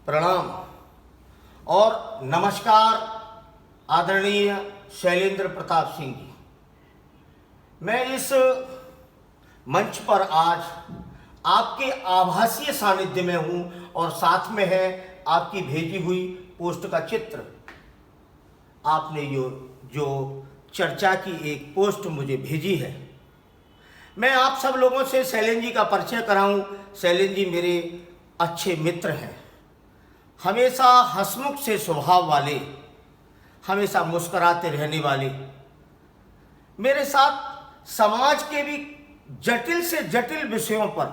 प्रणाम और नमस्कार आदरणीय शैलेंद्र प्रताप सिंह जी। मैं इस मंच पर आज आपके आभासीय सानिध्य में हूं और साथ में है आपकी भेजी हुई पोस्ट का चित्र। आपने जो चर्चा की एक पोस्ट मुझे भेजी है, मैं आप सब लोगों से शैलेंद्र जी का परिचय कराऊं। शैलेंद्र जी मेरे अच्छे मित्र हैं, हमेशा हंसमुख से स्वभाव वाले, हमेशा मुस्कुराते रहने वाले, मेरे साथ समाज के भी जटिल से जटिल विषयों पर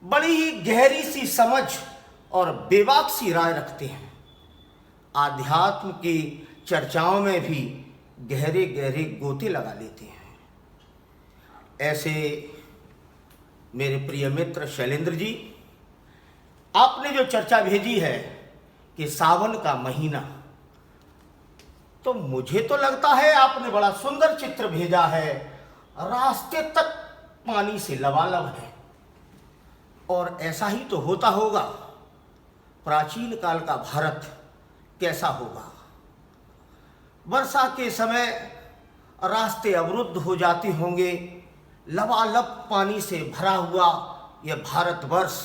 बड़ी ही गहरी सी समझ और बेबाक सी राय रखते हैं। आध्यात्म की चर्चाओं में भी गहरे गहरे गोते लगा लेते हैं। ऐसे मेरे प्रिय मित्र शैलेंद्र जी, आपने जो चर्चा भेजी है कि सावन का महीना, तो मुझे तो लगता है आपने बड़ा सुंदर चित्र भेजा है। रास्ते तक पानी से लबालब है और ऐसा ही तो होता होगा। प्राचीन काल का भारत कैसा होगा? वर्षा के समय रास्ते अवरुद्ध हो जाते होंगे, लबालब पानी से भरा हुआ यह भारतवर्ष।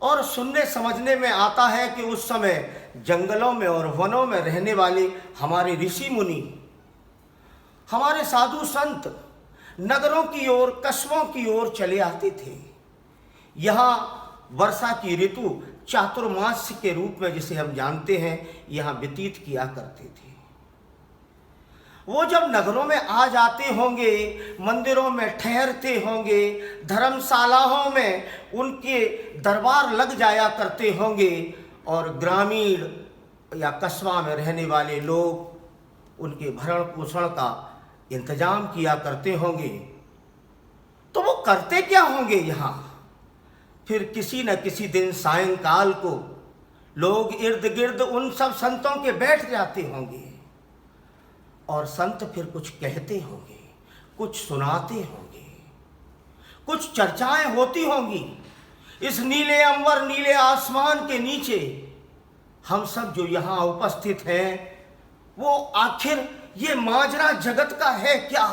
और सुनने समझने में आता है कि उस समय जंगलों में और वनों में रहने वाले हमारे ऋषि मुनि, हमारे साधु संत नगरों की ओर, कस्बों की ओर चले आते थे। यहाँ वर्षा की ऋतु चातुर्मास्य के रूप में, जिसे हम जानते हैं, यहाँ व्यतीत किया करते थे। वो जब नगरों में आ जाते होंगे, मंदिरों में ठहरते होंगे, धर्मशालाओं में उनके दरबार लग जाया करते होंगे और ग्रामीण या कस्बा में रहने वाले लोग उनके भरण पोषण का इंतजाम किया करते होंगे। तो वो करते क्या होंगे यहाँ? फिर किसी न किसी दिन सायंकाल को लोग इर्द गिर्द उन सब संतों के बैठ जाते होंगे और संत फिर कुछ कहते होंगे, कुछ सुनाते होंगे, कुछ चर्चाएं होती होंगी। इस नीले अंबर, नीले आसमान के नीचे हम सब जो यहाँ उपस्थित हैं, वो आखिर ये माजरा जगत का है क्या?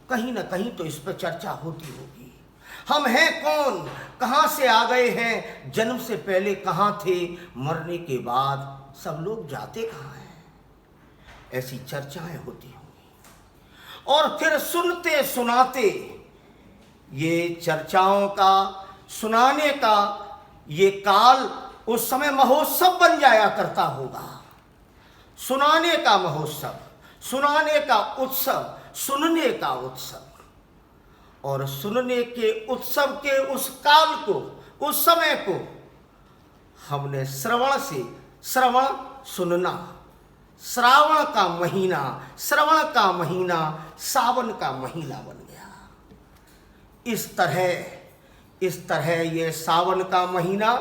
कहीं ना कहीं तो इस पर चर्चा होती होगी। हम हैं कौन? कहाँ से आ गए हैं? जन्म से पहले कहाँ थे? मरने के बाद सब लोग जाते कहाँ हैं? ऐसी चर्चाएं होती होंगी। और फिर सुनते सुनाते ये चर्चाओं का, सुनाने का ये काल उस समय महोत्सव बन जाया करता होगा। सुनाने का महोत्सव, सुनाने का उत्सव, सुनने का उत्सव। और सुनने के उत्सव के उस काल को, उस समय को हमने श्रवण से, श्रवण सुनना, श्रावण का महीना, श्रवण का महीना सावन का महीना बन गया। इस तरह ये सावन का महीना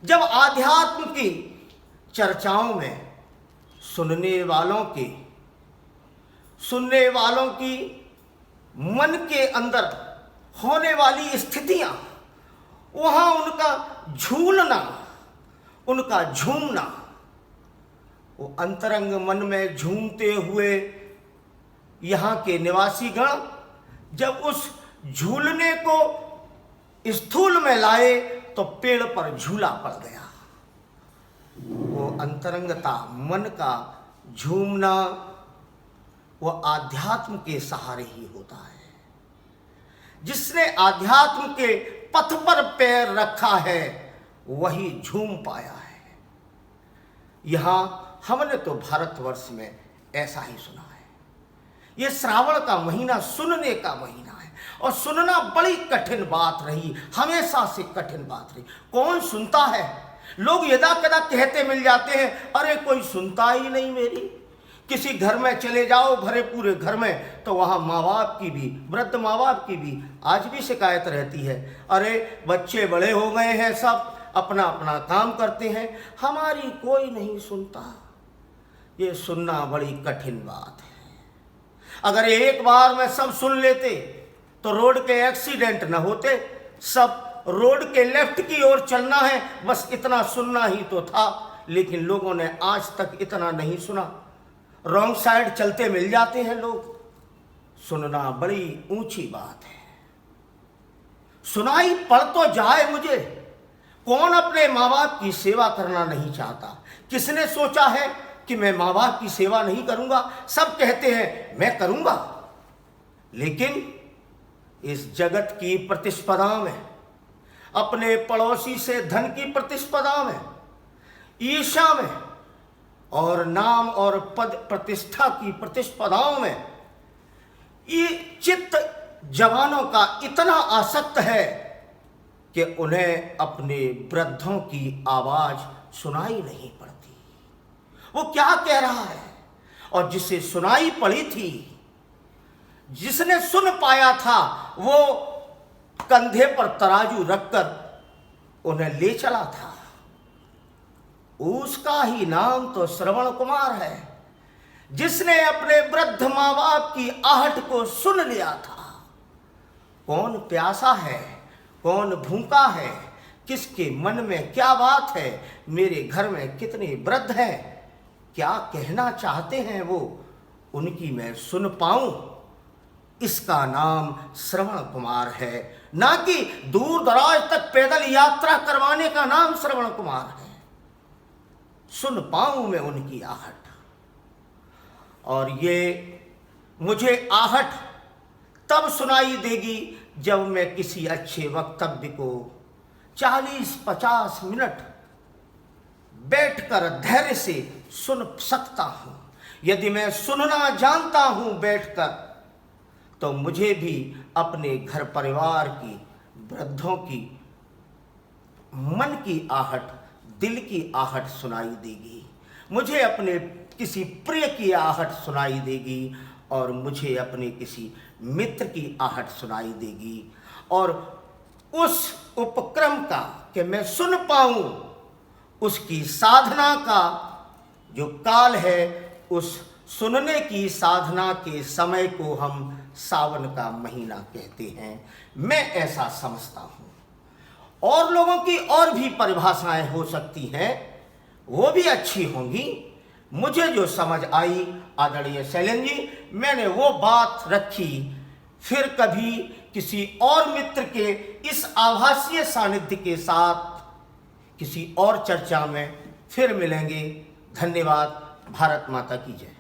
जब आध्यात्म की चर्चाओं में सुनने वालों की मन के अंदर होने वाली स्थितियां, वहां उनका झूलना, उनका झूमना, वो अंतरंग मन में झूमते हुए यहाँ के निवासीगण जब उस झूलने को स्थूल में लाए तो पेड़ पर झूला पड़ गया। वो अंतरंगता, मन का झूमना, वो आध्यात्म के सहारे ही होता है। जिसने आध्यात्म के पथ पर पैर रखा है वही झूम पाया है। यहाँ हमने तो भारतवर्ष में ऐसा ही सुना है। ये श्रावण का महीना सुनने का महीना है और सुनना बड़ी कठिन बात रही, हमेशा से कठिन बात रही। कौन सुनता है? लोग यदा कदा कहते मिल जाते हैं, अरे कोई सुनता ही नहीं मेरी। किसी घर में चले जाओ, भरे पूरे घर में, तो वहाँ माँ बाप की भी, वृद्ध माँ बाप की भी आज भी शिकायत रहती है, अरे बच्चे बड़े हो गए हैं, सब अपना अपना काम करते हैं, हमारी कोई नहीं सुनता। ये सुनना बड़ी कठिन बात है। अगर एक बार में सब सुन लेते तो रोड के एक्सीडेंट न होते, सब रोड के लेफ्ट की ओर चलना है, बस इतना सुनना ही तो था। लेकिन लोगों ने आज तक इतना नहीं सुना। रॉन्ग साइड चलते मिल जाते हैं लोग। सुनना बड़ी ऊंची बात है। सुनाई पड़ तो जाए मुझे। कौन अपने माँ बाप की सेवा करना नहीं चाहता? किसने सोचा है कि मैं माँ बाप की सेवा नहीं करूंगा? सब कहते हैं मैं करूंगा। लेकिन इस जगत की प्रतिस्पर्धा में, अपने पड़ोसी से धन की प्रतिस्पर्धा में, ईर्ष्या में और नाम और पद प्रतिष्ठा की प्रतिस्पर्धाओं में ये चित्त जवानों का इतना आसक्त है कि उन्हें अपने वृद्धों की आवाज सुनाई नहीं पड़ती। वो क्या कह रहा है? और जिसे सुनाई पड़ी थी, जिसने सुन पाया था, वो कंधे पर तराजू रखकर उन्हें ले चला था। उसका ही नाम तो श्रवण कुमार है, जिसने अपने वृद्ध माँ बाप की आहट को सुन लिया था। कौन प्यासा है, कौन भूखा है, किसके मन में क्या बात है, मेरे घर में कितने वृद्ध हैं, क्या कहना चाहते हैं वो, उनकी मैं सुन पाऊं। इसका नाम श्रवण कुमार है, ना कि दूर दराज तक पैदल यात्रा करवाने का नाम श्रवण कुमार है। सुन पाऊं मैं उनकी आहट। और ये मुझे आहट तब सुनाई देगी जब मैं किसी अच्छे वक्तव्य को 40-50 मिनट बैठकर धैर्य से सुन सकता हूं। यदि मैं सुनना जानता हूं बैठकर, तो मुझे भी अपने घर परिवार की, वृद्धों की मन की आहट, दिल की आहट सुनाई देगी। मुझे अपने किसी प्रिय की आहट सुनाई देगी और मुझे अपने किसी मित्र की आहट सुनाई देगी। और उस उपक्रम का कि मैं सुन पाऊं, उसकी साधना का जो काल है, उस सुनने की साधना के समय को हम सावन का महीना कहते हैं। मैं ऐसा समझता हूं। और लोगों की और भी परिभाषाएं हो सकती हैं, वो भी अच्छी होंगी। मुझे जो समझ आई आदरणीय शैलेंद्र जी, मैंने वो बात रखी। फिर कभी किसी और मित्र के इस आभासीय सानिध्य के साथ किसी और चर्चा में फिर मिलेंगे। धन्यवाद। भारत माता की जय।